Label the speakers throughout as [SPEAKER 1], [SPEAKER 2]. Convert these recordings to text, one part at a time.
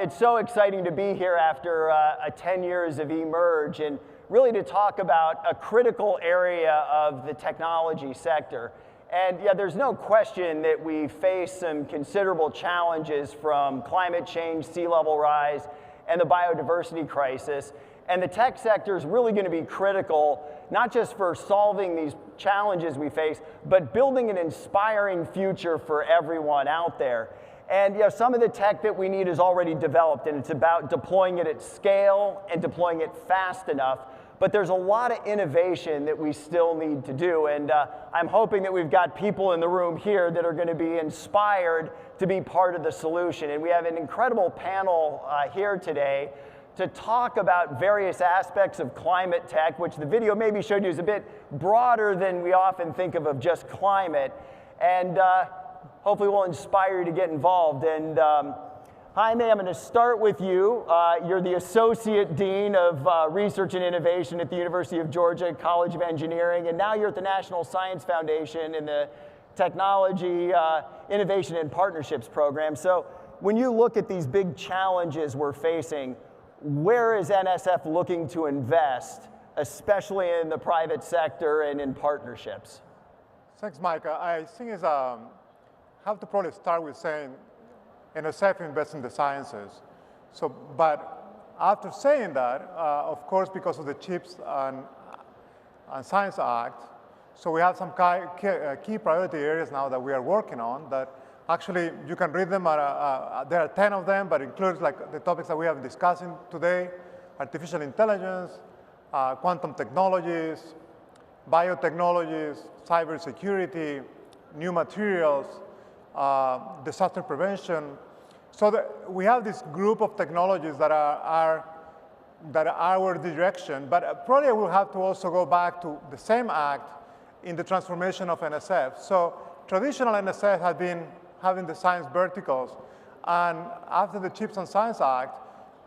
[SPEAKER 1] it's so exciting to be here after 10 years of eMERGE and really to talk about a critical area of the technology sector. And yeah, there's no question that we face some considerable challenges from climate change, sea level rise, and the biodiversity crisis. And the tech sector is really going to be critical, not just for solving these challenges we face, but building an inspiring future for everyone out there. And some of the tech that we need is already developed, and it's about deploying it at scale and deploying it fast enough. But there's a lot of innovation that we still need to do, and I'm hoping that we've got people in the room here that are going to be inspired to be part of the solution. And we have an incredible panel here today to talk about various aspects of climate tech, which the video maybe showed you is a bit broader than we often think of just climate. And hopefully we'll inspire you to get involved. And Jaime, I'm going to start with you. You're the Associate Dean of Research and Innovation at the University of Georgia College of Engineering, and now you're at the National Science Foundation in the Technology, Innovation and Partnerships program. So when you look at these big challenges we're facing, where is NSF looking to invest, especially in the private sector and in partnerships?
[SPEAKER 2] Thanks, Mike. I think it's have to probably start with saying NSF invests in the sciences. So, but after saying that, of course, because of the CHIPS and Science Act, so we have some key priority areas now that we are working on that actually you can read them. There are 10 of them, but includes like the topics that we have discussing today: artificial intelligence, quantum technologies, biotechnologies, cybersecurity, new materials, disaster prevention. So we have this group of technologies that are our direction, but probably we'll have to also go back to the same act in the transformation of NSF. So traditional NSF had been having the science verticals, and after the CHIPS and Science Act,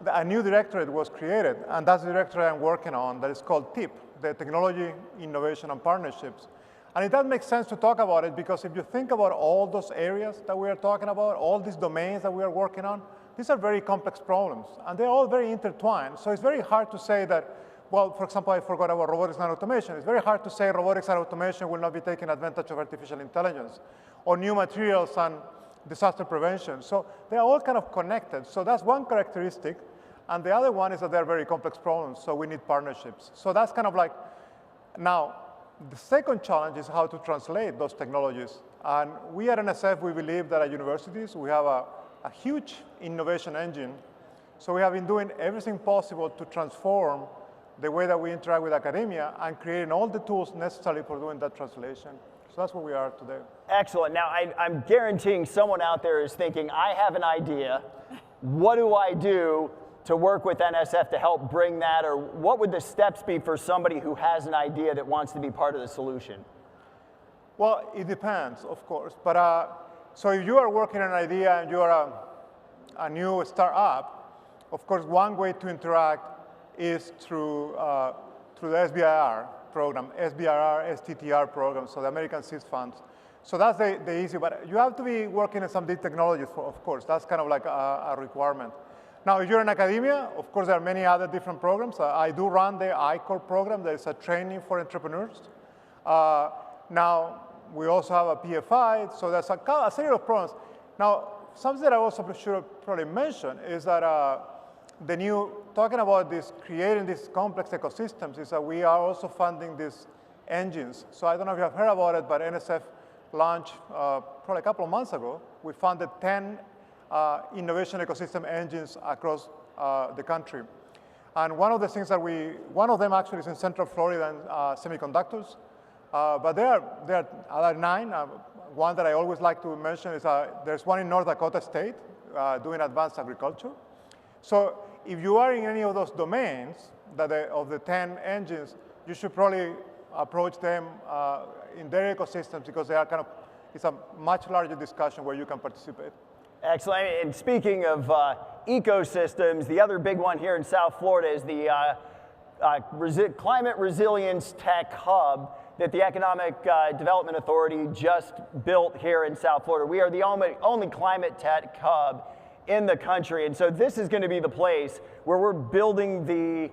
[SPEAKER 2] a new directorate was created, and that's the directorate I'm working on that is called TIP, the Technology, Innovation and Partnerships. And it does make sense to talk about it because if you think about all those areas that we are talking about, all these domains that we are working on, these are very complex problems, and they're all very intertwined. So it's very hard to say that, well, for example, I forgot about robotics and automation. It's very hard to say robotics and automation will not be taking advantage of artificial intelligence, or new materials and disaster prevention. So they're all kind of connected. So that's one characteristic. And the other one is that they're very complex problems, so we need partnerships. So that's kind of like, now, the second challenge is how to translate those technologies. And we at NSF, we believe that at universities, we have a huge innovation engine. So we have been doing everything possible to transform the way that we interact with academia and creating all the tools necessary for doing that translation. So that's where we are today.
[SPEAKER 1] Excellent. Now, I'm guaranteeing someone out there is thinking, I have an idea. What do I do to work with NSF to help bring that, or what would the steps be for somebody who has an idea that wants to be part of the solution?
[SPEAKER 2] Well, it depends, of course. But so if you are working on an idea and you are a new startup, of course, one way to interact is through the SBIR program, SBIR, STTR program, so the American Seed Funds. So that's the easy, but you have to be working in some deep technologies, of course. That's kind of like a requirement. Now, if you're in academia, of course, there are many other different programs. I do run the I-Corps program. There is a training for entrepreneurs. Now, we also have a PFI, so there's a series of programs. Now, something that I also should probably mention is that talking about this, creating these complex ecosystems, is that we are also funding these engines. So I don't know if you have heard about it, but NSF launched probably a couple of months ago. We funded 10 innovation ecosystem engines across the country. And one of the things that one of them actually is in Central Florida and semiconductors. But there are other 9. One that I always like to mention is there's one in North Dakota State doing advanced agriculture. So if you are in any of those domains of the 10 engines, you should probably approach them in their ecosystems because they are it's a much larger discussion where you can participate.
[SPEAKER 1] Excellent. And speaking of ecosystems, the other big one here in South Florida is the Climate Resilience Tech Hub that the Economic Development Authority just built here in South Florida. We are the only climate tech hub in the country. And so this is going to be the place where we're building the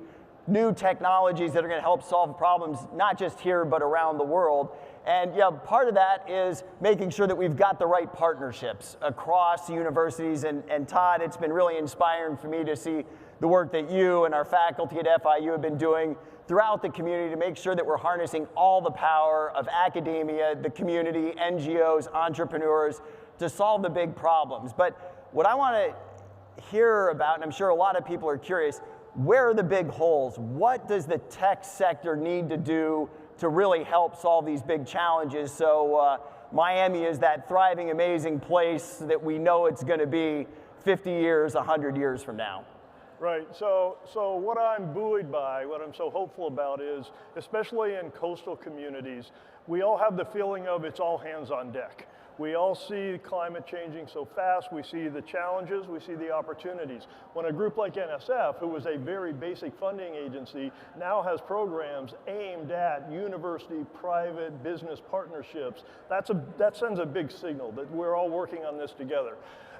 [SPEAKER 1] new technologies that are going to help solve problems, not just here, but around the world. And yeah, part of that is making sure that we've got the right partnerships across universities. And Todd, it's been really inspiring for me to see the work that you and our faculty at FIU have been doing throughout the community to make sure that we're harnessing all the power of academia, the community, NGOs, entrepreneurs to solve the big problems. But what I want to hear about, and I'm sure a lot of people are curious, where are the big holes? What does the tech sector need to do to really help solve these big challenges so Miami is that thriving, amazing place that we know it's going to be 50 years, 100 years from now?
[SPEAKER 3] Right, so what I'm buoyed by, what I'm so hopeful about is, especially in coastal communities, we all have the feeling of it's all hands on deck. We all see climate changing so fast, we see the challenges, we see the opportunities. When a group like NSF, who was a very basic funding agency, now has programs aimed at university, private, business partnerships, that sends a big signal that we're all working on this together.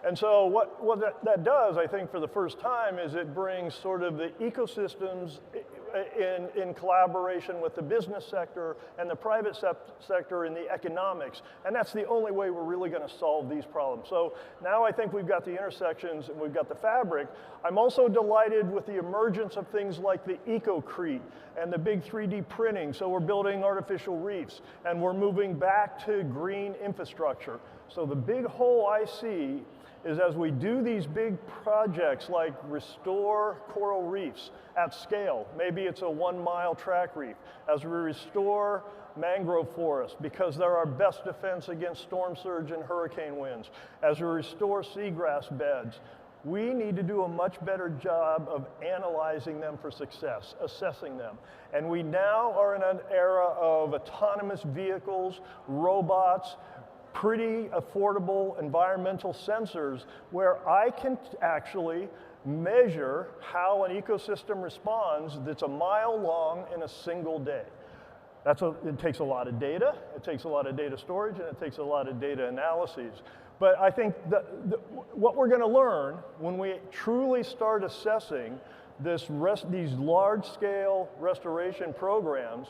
[SPEAKER 3] And so what that does, I think, for the first time is it brings sort of the ecosystems in collaboration with the business sector and the private sector in the economics. And that's the only way we're really going to solve these problems. So now I think we've got the intersections and we've got the fabric. I'm also delighted with the emergence of things like the EcoCrete and the big 3D printing. So we're building artificial reefs and we're moving back to green infrastructure. So the big hole I see is as we do these big projects like restore coral reefs at scale, maybe it's a 1-mile track reef, as we restore mangrove forests because they're our best defense against storm surge and hurricane winds, as we restore seagrass beds, we need to do a much better job of analyzing them for success, assessing them. And we now are in an era of autonomous vehicles, robots, pretty affordable environmental sensors where I can actually measure how an ecosystem responds that's a mile long in a single day. It takes a lot of data, it takes a lot of data storage, and it takes a lot of data analyses. But I think what we're going to learn when we truly start assessing these large-scale restoration programs,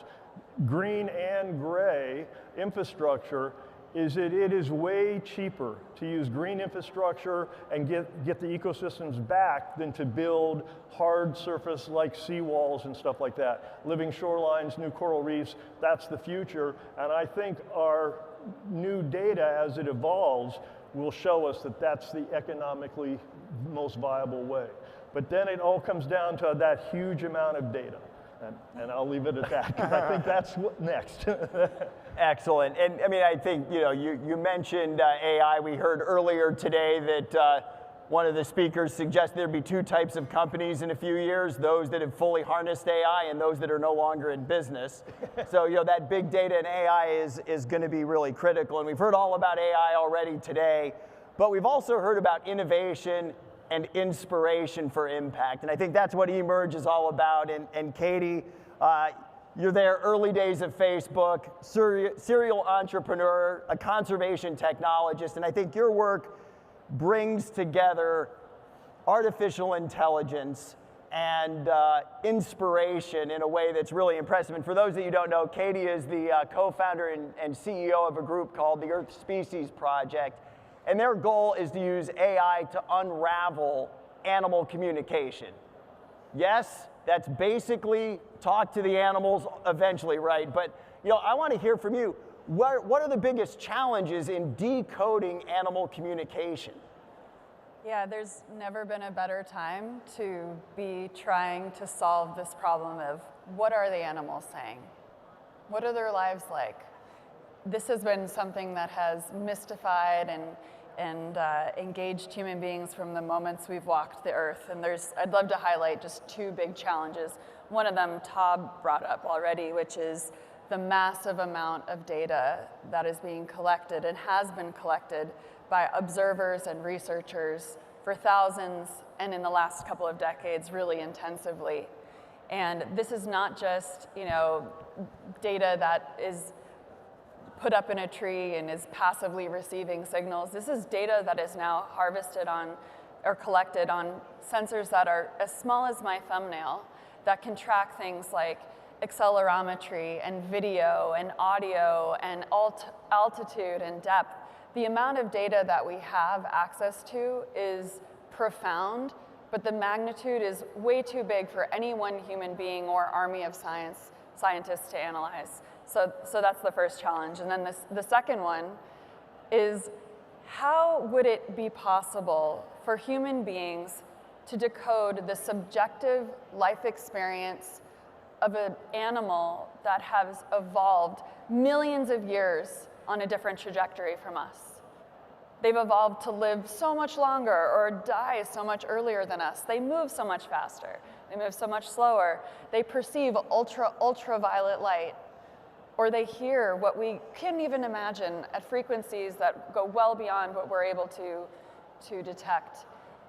[SPEAKER 3] green and gray infrastructure, is that it is way cheaper to use green infrastructure and get the ecosystems back than to build hard surface like seawalls and stuff like that. Living shorelines, new coral reefs, that's the future. And I think our new data as it evolves will show us that that's the economically most viable way. But then it all comes down to that huge amount of data. And I'll leave it at that, because I think that's what next.
[SPEAKER 1] Excellent. And I mean, I think, you mentioned AI. We heard earlier today that one of the speakers suggested there'd be 2 types of companies in a few years, those that have fully harnessed AI and those that are no longer in business. So, that big data and AI is going to be really critical. And we've heard all about AI already today, but we've also heard about innovation and inspiration for impact. And I think that's what eMERGE is all about. And Katie, you're there early days of Facebook, serial entrepreneur, a conservation technologist, and I think your work brings together artificial intelligence and inspiration in a way that's really impressive. And for those that you don't know, Katie is the co-founder and CEO of a group called the Earth Species Project. And their goal is to use AI to unravel animal communication. Yes, that's basically talk to the animals eventually, right? But I want to hear from you. What are the biggest challenges in decoding animal communication?
[SPEAKER 4] Yeah, there's never been a better time to be trying to solve this problem of what are the animals saying? What are their lives like? This has been something that has mystified and engaged human beings from the moments we've walked the earth. And I'd love to highlight just 2 big challenges. One of them Todd brought up already, which is the massive amount of data that is being collected and has been collected by observers and researchers for thousands, and in the last couple of decades, really intensively. And this is not just, data that is put up in a tree and is passively receiving signals. This is data that is now harvested on are collected on sensors that are as small as my thumbnail that can track things like accelerometry and video and audio and altitude and depth. The amount of data that we have access to is profound, but the magnitude is way too big for any one human being or army of scientists to analyze. So that's the first challenge. And then the second one is, how would it be possible for human beings to decode the subjective life experience of an animal that has evolved millions of years on a different trajectory from us? They've evolved to live so much longer or die so much earlier than us. They move so much faster. They move so much slower. They perceive ultraviolet light, or they hear what we couldn't even imagine at frequencies that go well beyond what we're able to detect.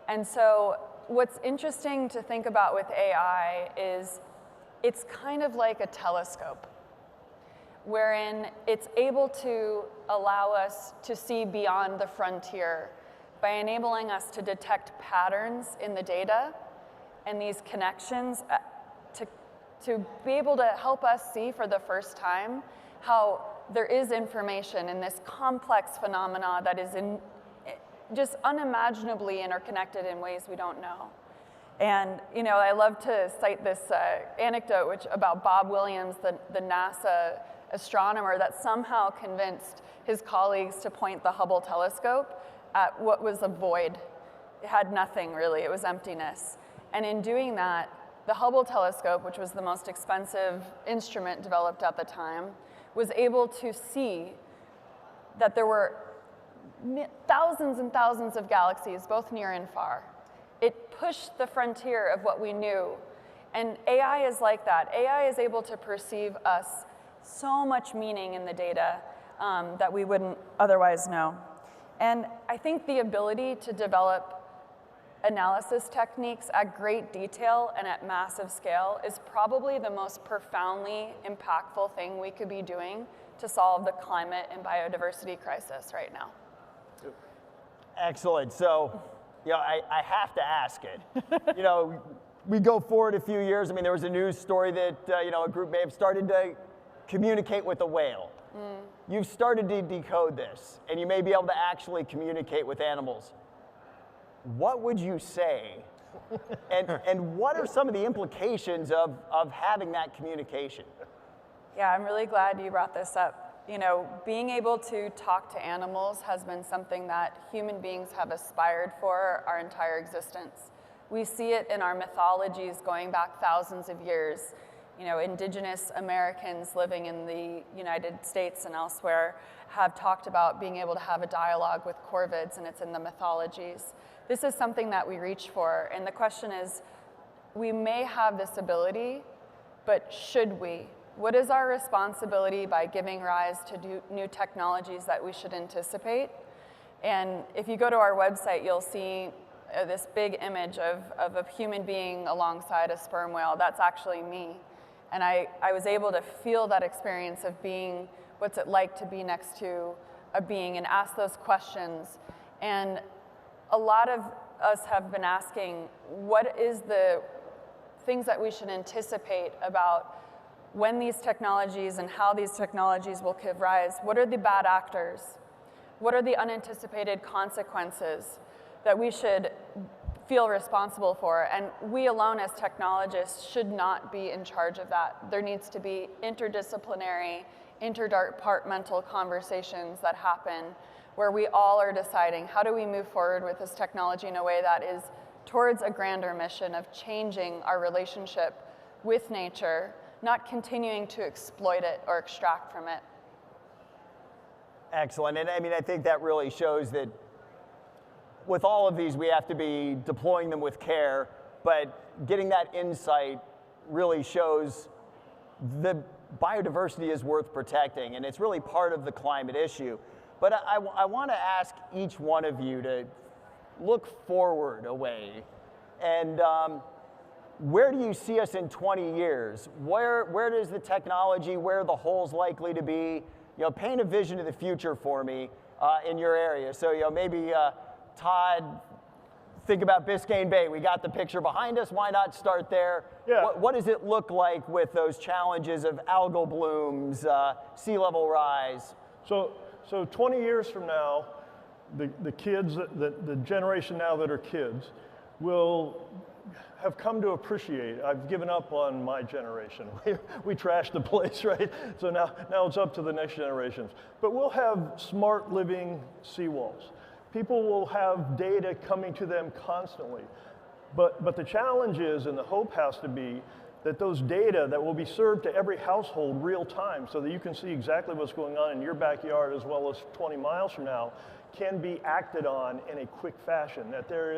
[SPEAKER 4] And so what's interesting to think about with AI is it's kind of like a telescope, wherein it's able to allow us to see beyond the frontier by enabling us to detect patterns in the data and these connections to be able to help us see for the first time how there is information in this complex phenomena that is just unimaginably interconnected in ways we don't know. And I love to cite this anecdote about Bob Williams, the NASA astronomer that somehow convinced his colleagues to point the Hubble telescope at what was a void. It had nothing really, it was emptiness. And in doing that, the Hubble telescope, which was the most expensive instrument developed at the time, was able to see that there were thousands and thousands of galaxies, both near and far. It pushed the frontier of what we knew. And AI is like that. AI is able to perceive us so much meaning in the data that we wouldn't otherwise know. And I think the ability to develop analysis techniques at great detail and at massive scale is probably the most profoundly impactful thing we could be doing to solve the climate and biodiversity crisis right now.
[SPEAKER 1] Excellent. So, I have to ask it. We go forward a few years. I mean, there was a news story that, a group may have started to communicate with a whale. You've started to decode this, and you may be able to actually communicate with animals. What would you say? And what are some of the implications of having that communication?
[SPEAKER 4] Yeah, I'm really glad you brought this up. Being able to talk to animals has been something that human beings have aspired for our entire existence. We see it in our mythologies going back thousands of years. Indigenous Americans living in the United States and elsewhere have talked about being able to have a dialogue with corvids, and it's in the mythologies. This is something that we reach for, and the question is, we may have this ability, but should we? What is our responsibility by giving rise to new technologies that we should anticipate? And if you go to our website, you'll see this big image of a human being alongside a sperm whale. That's actually me. And I was able to feel that experience of being, what's it like to be next to a being, and ask those questions. And a lot of us have been asking, what is the things that we should anticipate about when these technologies and how these technologies will give rise? What are the bad actors? What are the unanticipated consequences that we should feel responsible for? And we alone as technologists should not be in charge of that. There needs to be interdisciplinary, interdepartmental conversations that happen where we all are deciding, how do we move forward with this technology in a way that is towards a grander mission of changing our relationship with nature, not continuing to exploit it or extract from it.
[SPEAKER 1] Excellent. And I think that really shows that with all of these, we have to be deploying them with care, but getting that insight really shows the biodiversity is worth protecting, and it's really part of the climate issue. But I want to ask each one of you to look forward a way, and where do you see us in 20 years? Where does the technology, where are the holes likely to be? Paint a vision of the future for me in your area. So maybe Todd, think about Biscayne Bay. We got the picture behind us. Why not start there?
[SPEAKER 3] Yeah.
[SPEAKER 1] What does it look like with those challenges of algal blooms, sea level rise?
[SPEAKER 3] So 20 years from now, the kids, the generation now that are kids, will have come to appreciate. I've given up on my generation. We trashed the place, right? So now it's up to the next generations. But we'll have smart living seawalls. People will have data coming to them constantly. But the challenge is, and the hope has to be, that those data that will be served to every household real time so that you can see exactly what's going on in your backyard as well as 20 miles from now can be acted on in a quick fashion, that there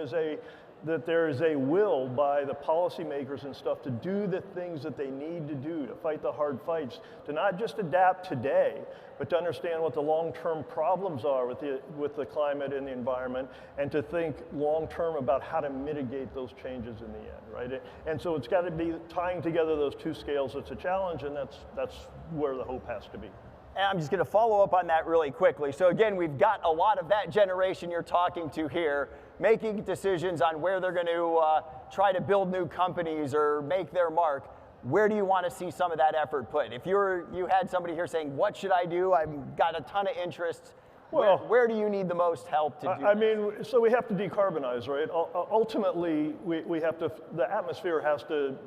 [SPEAKER 3] is a will by the policymakers and stuff to do the things that they need to do, to fight the hard fights, to not just adapt today, but to understand what the long-term problems are with the climate and the environment, and to think long-term about how to mitigate those changes in the end, right? And so it's got to be tying together those two scales. It's a challenge, and that's where the hope has to be.
[SPEAKER 1] And I'm just going to follow up on that really quickly. So again, we've got a lot of that generation you're talking to here, making decisions on where they're going to try to build new companies or make their mark. Where do you want to see some of that effort put? If you had somebody here saying, what should I do? I've got a ton of interests. Well, where do you need the most help to do
[SPEAKER 3] I mean, so we have to decarbonize, right? Ultimately, we have to, the atmosphere has to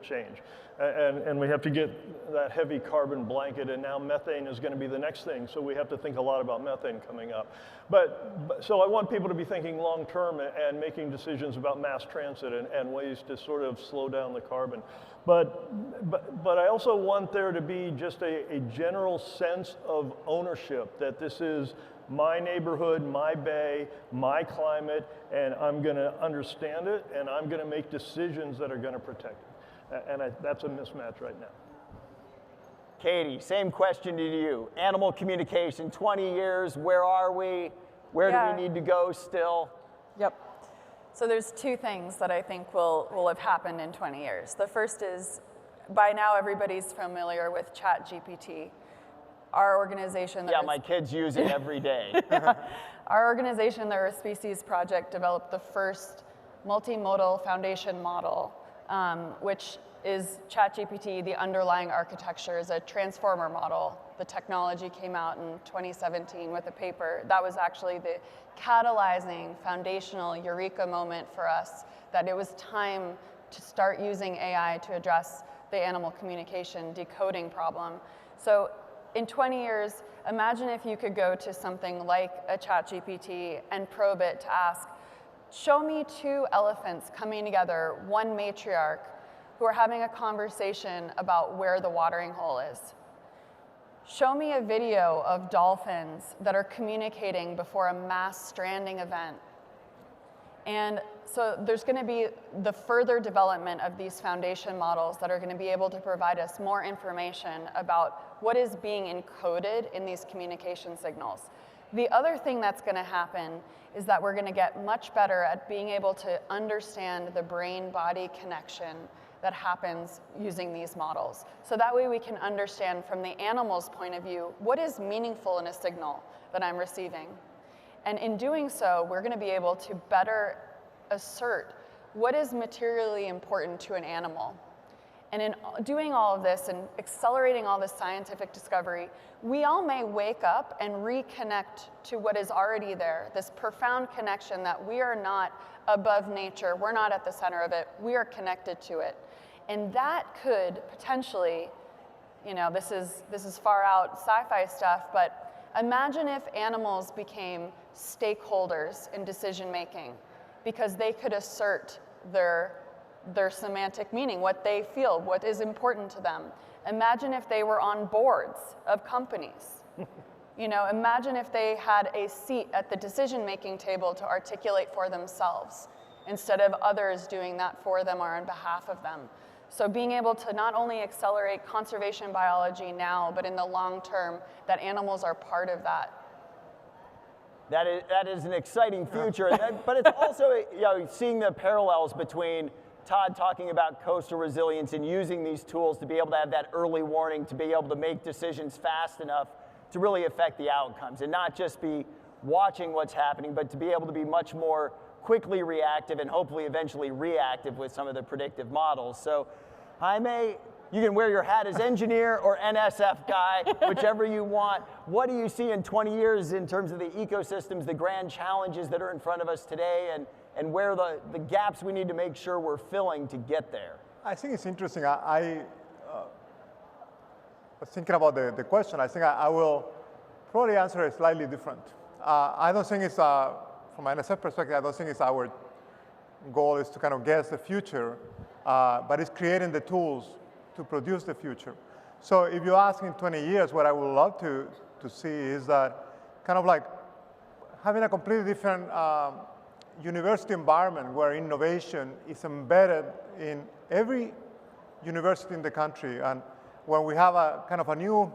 [SPEAKER 3] change. And we have to get that heavy carbon blanket, and now methane is going to be the next thing. So we have to think a lot about methane coming up. But so I want people to be thinking long term and making decisions about mass transit and ways to sort of slow down the carbon. But I also want there to be just a general sense of ownership, that this is my neighborhood, my bay, my climate, and I'm going to understand it, and I'm going to make decisions that are going to protect it. And that's a mismatch right now.
[SPEAKER 1] Katie, same question to you. Animal communication, 20 years, where are we? Where do we need to go still?
[SPEAKER 4] Yep. So there's two things that I think will have happened in 20 years. The first is, by now everybody's familiar with ChatGPT. Our organization
[SPEAKER 1] my kids use it every day.
[SPEAKER 4] Our organization, the Earth Species Project, developed the first multimodal foundation model, which is ChatGPT. The underlying architecture is a transformer model. The technology came out in 2017 with a paper. That was actually the catalyzing foundational eureka moment for us, that it was time to start using AI to address the animal communication decoding problem. So in 20 years, imagine if you could go to something like a ChatGPT and probe it to ask, show me two elephants coming together, one matriarch, who are having a conversation about where the watering hole is. Show me a video of dolphins that are communicating before a mass stranding event. And so there's going to be the further development of these foundation models that are going to be able to provide us more information about what is being encoded in these communication signals. The other thing that's going to happen is that we're going to get much better at being able to understand the brain-body connection that happens using these models. So that way we can understand from the animal's point of view, what is meaningful in a signal that I'm receiving? And in doing so, we're going to be able to better assert what is materially important to an animal. And in doing all of this and accelerating all this scientific discovery, we all may wake up and reconnect to what is already there, this profound connection that we are not above nature, we're not at the center of it, we are connected to it. And that could potentially, this is far out sci-fi stuff, but imagine if animals became stakeholders in decision making, because they could assert their semantic meaning, what they feel, what is important to them. Imagine if they were on boards of companies. Imagine if they had a seat at the decision-making table to articulate for themselves, instead of others doing that for them or on behalf of them. So being able to not only accelerate conservation biology now, but in the long term, that animals are part of that.
[SPEAKER 1] That is an exciting future, but it's also seeing the parallels between Todd talking about coastal resilience and using these tools to be able to have that early warning, to be able to make decisions fast enough to really affect the outcomes, and not just be watching what's happening, but to be able to be much more quickly reactive and hopefully eventually reactive with some of the predictive models. So Jaime, you can wear your hat as engineer or NSF guy, whichever you want. What do you see in 20 years in terms of the ecosystems, the grand challenges that are in front of us today, and where the gaps we need to make sure we're filling to get there?
[SPEAKER 2] I think it's interesting. I was thinking about the question. I think I will probably answer it slightly different. I don't think it's, from an NSF perspective, I don't think it's our goal is to kind of guess the future, but it's creating the tools to produce the future. So if you ask in 20 years, what I would love to see is that kind of like having a completely different university environment where innovation is embedded in every university in the country, and when we have a kind of a new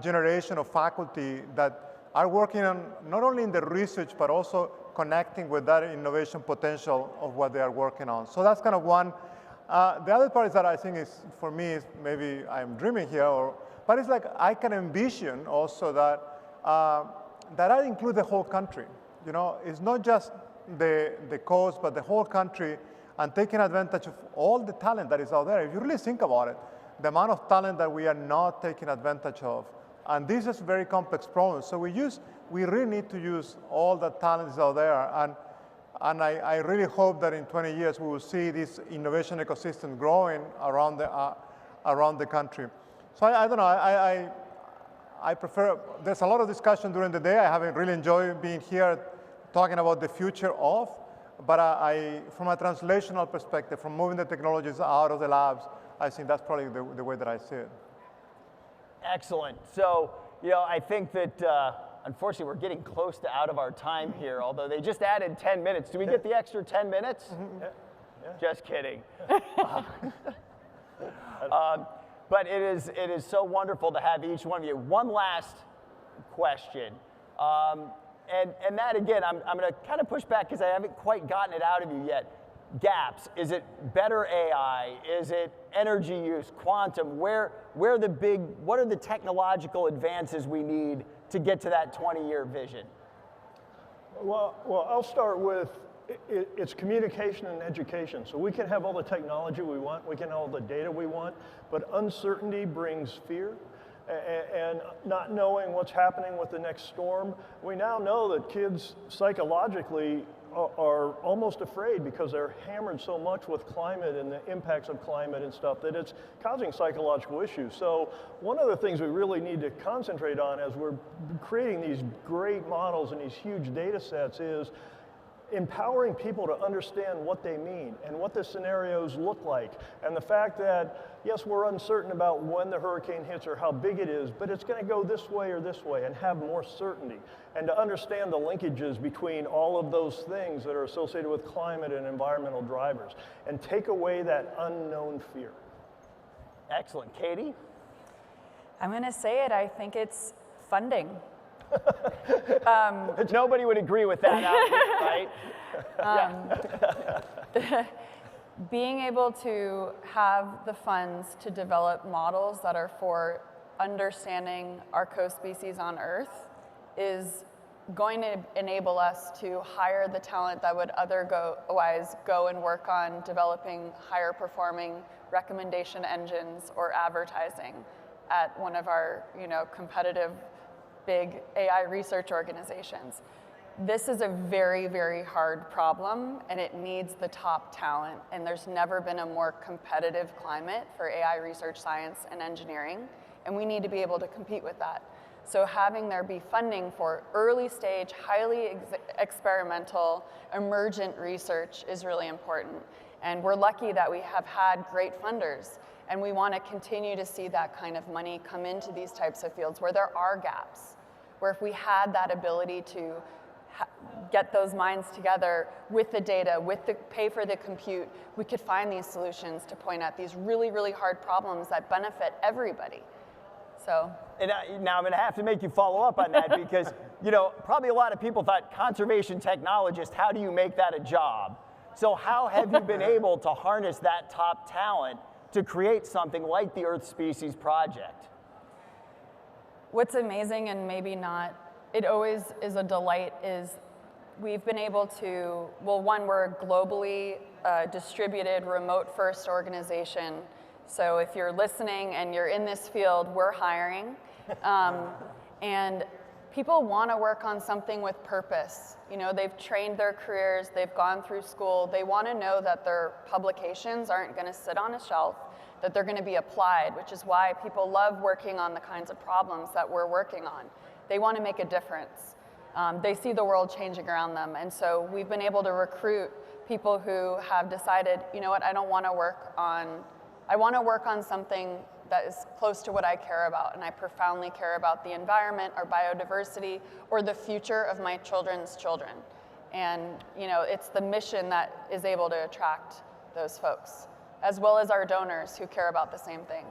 [SPEAKER 2] generation of faculty that are working on not only in the research, but also connecting with that innovation potential of what they are working on. So that's kind of one. The other part is that I think is, for me, is maybe I'm dreaming here, but it's like I can envision also that that I include the whole country. You know, it's not just the coast, but the whole country, and taking advantage of all the talent that is out there. If you really think about it, the amount of talent that we are not taking advantage of, and this is very complex problem. So we really need to use all the talent is out there, and I really hope that in 20 years we will see this innovation ecosystem growing around the country. So I don't know, I prefer, there's a lot of discussion during the day. I haven't really enjoyed being here talking about the future of, but from a translational perspective, from moving the technologies out of the labs, I think that's probably the way that I see it.
[SPEAKER 1] Excellent. So, you know, I think that unfortunately we're getting close to out of our time here, although they just added 10 minutes. Do we get the extra 10 minutes? Mm-hmm. Yeah. Just kidding. But it is so wonderful to have each one of you. One last question. And that, again, I'm going to kind of push back because I haven't quite gotten it out of you yet. Gaps. Is it better AI? Is it energy use, quantum? What are the technological advances we need to get to that 20-year vision?
[SPEAKER 3] Well, I'll start with it's communication and education. So we can have all the technology we want, we can have all the data we want, but uncertainty brings fear. And not knowing what's happening with the next storm. We now know that kids psychologically are almost afraid because they're hammered so much with climate and the impacts of climate and stuff that it's causing psychological issues. So one of the things we really need to concentrate on as we're creating these great models and these huge data sets is empowering people to understand what they mean and what the scenarios look like. And the fact that, yes, we're uncertain about when the hurricane hits or how big it is, but it's going to go this way or this way, and have more certainty. And to understand the linkages between all of those things that are associated with climate and environmental drivers, and take away that unknown fear.
[SPEAKER 1] Excellent. Katie?
[SPEAKER 4] I'm going to say it. I think it's funding.
[SPEAKER 1] Nobody would agree with that, right?
[SPEAKER 4] Being able to have the funds to develop models that are for understanding our co-species on Earth is going to enable us to hire the talent that would otherwise go and work on developing higher performing recommendation engines or advertising at one of our, competitive big AI research organizations. This is a very, very hard problem, and it needs the top talent. And there's never been a more competitive climate for AI research, science, and engineering, and we need to be able to compete with that. So having there be funding for early stage, highly experimental, emergent research is really important. And we're lucky that we have had great funders, and we want to continue to see that kind of money come into these types of fields where there are gaps, where if we had that ability to get those minds together with the data, pay for the compute, we could find these solutions to point at these really, really hard problems that benefit everybody. So.
[SPEAKER 1] And now I'm going to have to make you follow up on that because, probably a lot of people thought conservation technologist, how do you make that a job? So how have you been able to harness that top talent to create something like the Earth Species Project?
[SPEAKER 4] What's amazing and maybe not, it always is a delight, is we've been able to, well, one, we're a globally distributed remote-first organization. So if you're listening and you're in this field, we're hiring. And people want to work on something with purpose. You know, they've trained their careers, they've gone through school, they want to know that their publications aren't going to sit on a shelf, that they're going to be applied, which is why people love working on the kinds of problems that we're working on. They want to make a difference. They see the world changing around them, and so we've been able to recruit people who have decided, you know what, I want to work on something that is close to what I care about, and I profoundly care about the environment, or biodiversity, or the future of my children's children. And you know, it's the mission that is able to attract those folks, as well as our donors who care about the same thing.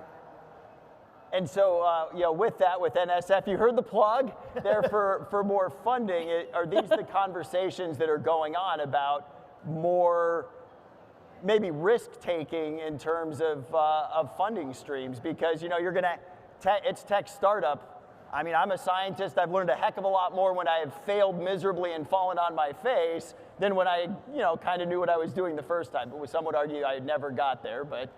[SPEAKER 1] And so, you know, with that, with NSF, you heard the plug there for more funding. Are these the conversations that are going on about more maybe risk-taking in terms of funding streams? Because, you know, you're gonna, it's tech startup. I mean, I'm a scientist. I've learned a heck of a lot more when I have failed miserably and fallen on my face than when I, you know, kind of knew what I was doing the first time. But some would argue I never got there, but.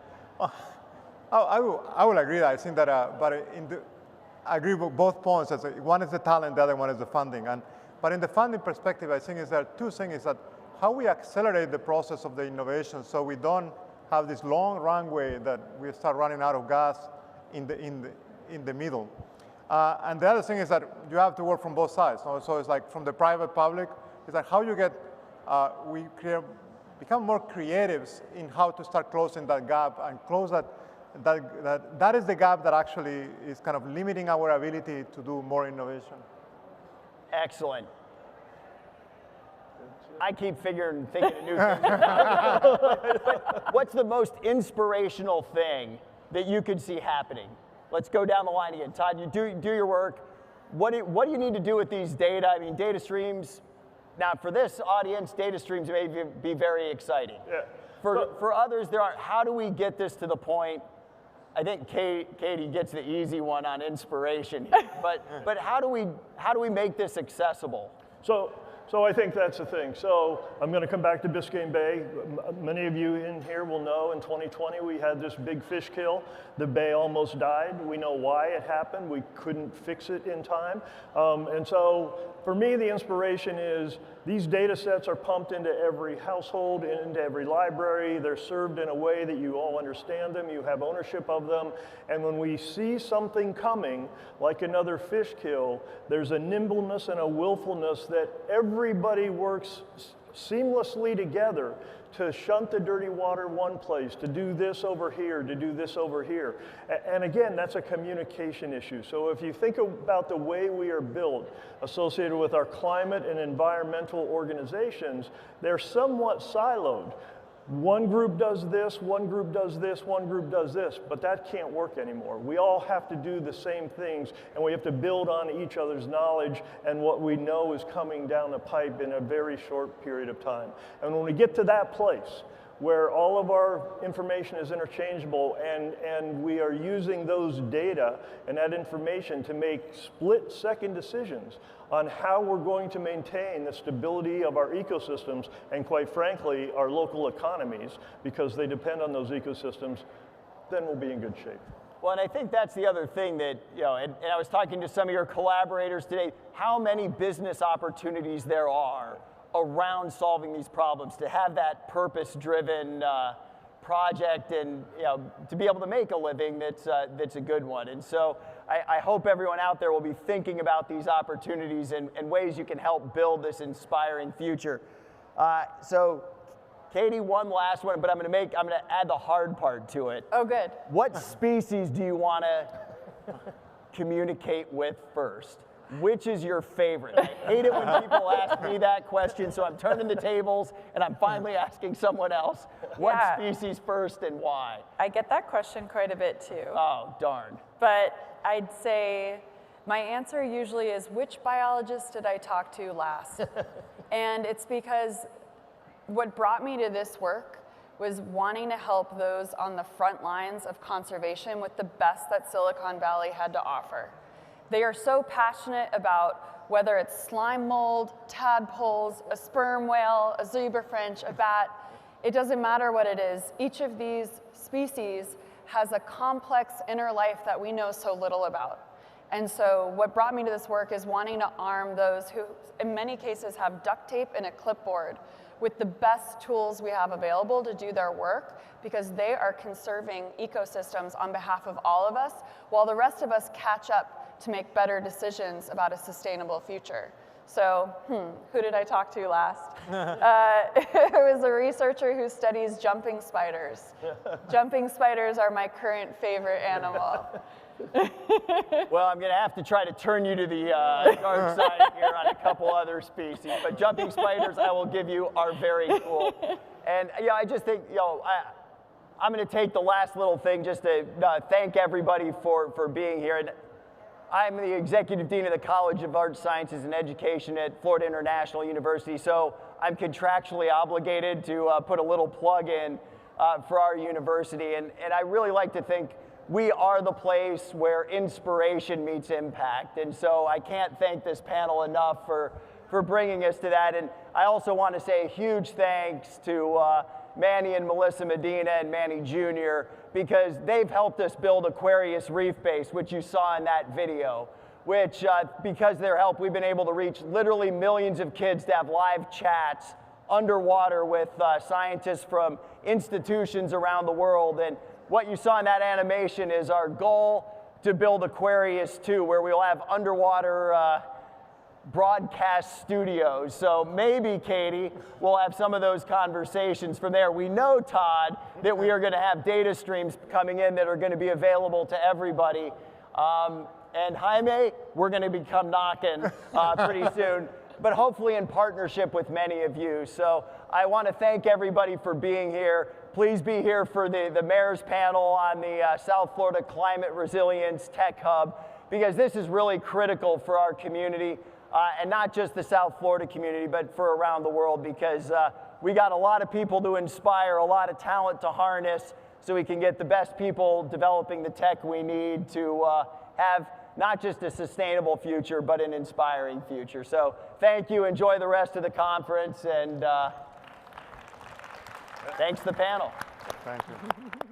[SPEAKER 2] I will agree that I think that, I agree with both points. One is the talent, the other one is the funding. But in the funding perspective, I think there are two things, is that how we accelerate the process of the innovation so we don't have this long runway that we start running out of gas in the middle. And the other thing is that you have to work from both sides. So it's like from the private public, it's like how you get, become more creatives in how to start closing that gap and close that is the gap that actually is kind of limiting our ability to do more innovation.
[SPEAKER 1] Excellent. I keep thinking of new things. What's the most inspirational thing that you could see happening? Let's go down the line again. Todd, you do your work. What do you need to do with these data? I mean, data streams, now for this audience, data streams may be very exciting. Yeah. For others, there aren't. How do we get this to the point? I think Katie gets the easy one on inspiration here. But how do we make this accessible?
[SPEAKER 3] So I think that's the thing. So I'm going to come back to Biscayne Bay. Many of you in here will know in 2020 we had this big fish kill. The bay almost died. We know why it happened. We couldn't fix it in time. And so for me, the inspiration is these data sets are pumped into every household, into every library. They're served in a way that you all understand them, you have ownership of them. And when we see something coming, like another fish kill, there's a nimbleness and a willfulness that everybody works seamlessly together to shunt the dirty water one place, to do this over here, to do this over here. And again, that's a communication issue. So if you think about the way we are built, associated with our climate and environmental organizations, they're somewhat siloed. One group does this, one group does this, one group does this, but that can't work anymore. We all have to do the same things, and we have to build on each other's knowledge and what we know is coming down the pipe in a very short period of time. And when we get to that place where all of our information is interchangeable and we are using those data and that information to make split-second decisions on how we're going to maintain the stability of our ecosystems and, quite frankly, our local economies, because they depend on those ecosystems, then we'll be in good shape.
[SPEAKER 1] Well, and I think that's the other thing that, you know, and I was talking to some of your collaborators today, how many business opportunities there are around solving these problems, to have that purpose-driven project and, you know, to be able to make a living that's a good one. And so I hope everyone out there will be thinking about these opportunities and ways you can help build this inspiring future. So Katie, one last one, but I'm gonna add the hard part to it.
[SPEAKER 4] Oh, good.
[SPEAKER 1] What species do you want to communicate with first? Which is your favorite? I hate it when people ask me that question, so I'm turning the tables and I'm finally asking someone else. What species first and why?
[SPEAKER 4] I get that question quite a bit too.
[SPEAKER 1] Oh, darn.
[SPEAKER 4] But I'd say my answer usually is, which biologist did I talk to last? And it's because what brought me to this work was wanting to help those on the front lines of conservation with the best that Silicon Valley had to offer. They are so passionate about whether it's slime mold, tadpoles, a sperm whale, a zebra finch, a bat. It doesn't matter what it is. Each of these species has a complex inner life that we know so little about. And so what brought me to this work is wanting to arm those who, in many cases, have duct tape and a clipboard with the best tools we have available to do their work, because they are conserving ecosystems on behalf of all of us, while the rest of us catch up to make better decisions about a sustainable future. So, who did I talk to last? It was a researcher who studies jumping spiders. Jumping spiders are my current favorite animal.
[SPEAKER 1] Well, I'm going to have to try to turn you to the dark side here on a couple other species, but jumping spiders, I will give you, are very cool. And yeah, I just think, I'm going to take the last little thing just to thank everybody for being here. And I'm the executive dean of the College of Arts, Sciences, and Education at Florida International University, so I'm contractually obligated to put a little plug in for our university. And I really like to think we are the place where inspiration meets impact. And so I can't thank this panel enough for bringing us to that. And I also want to say a huge thanks to Manny and Melissa Medina and Manny Jr., because they've helped us build Aquarius Reef Base, which you saw in that video, which because of their help, we've been able to reach literally millions of kids to have live chats underwater with scientists from institutions around the world. And what you saw in that animation is our goal to build Aquarius 2, where we'll have underwater broadcast studios. So maybe, Katie, we'll have some of those conversations from there. We know, Todd, that we are going to have data streams coming in that are going to be available to everybody. And Jaime, we're going to become knocking pretty soon, but hopefully in partnership with many of you. So I want to thank everybody for being here. Please be here for the mayor's panel on the South Florida Climate Resilience Tech Hub, because this is really critical for our community. And not just the South Florida community, but for around the world, because we got a lot of people to inspire, a lot of talent to harness, so we can get the best people developing the tech we need to have not just a sustainable future, but an inspiring future. So thank you, enjoy the rest of the conference, and thanks to the panel.
[SPEAKER 2] Thank you.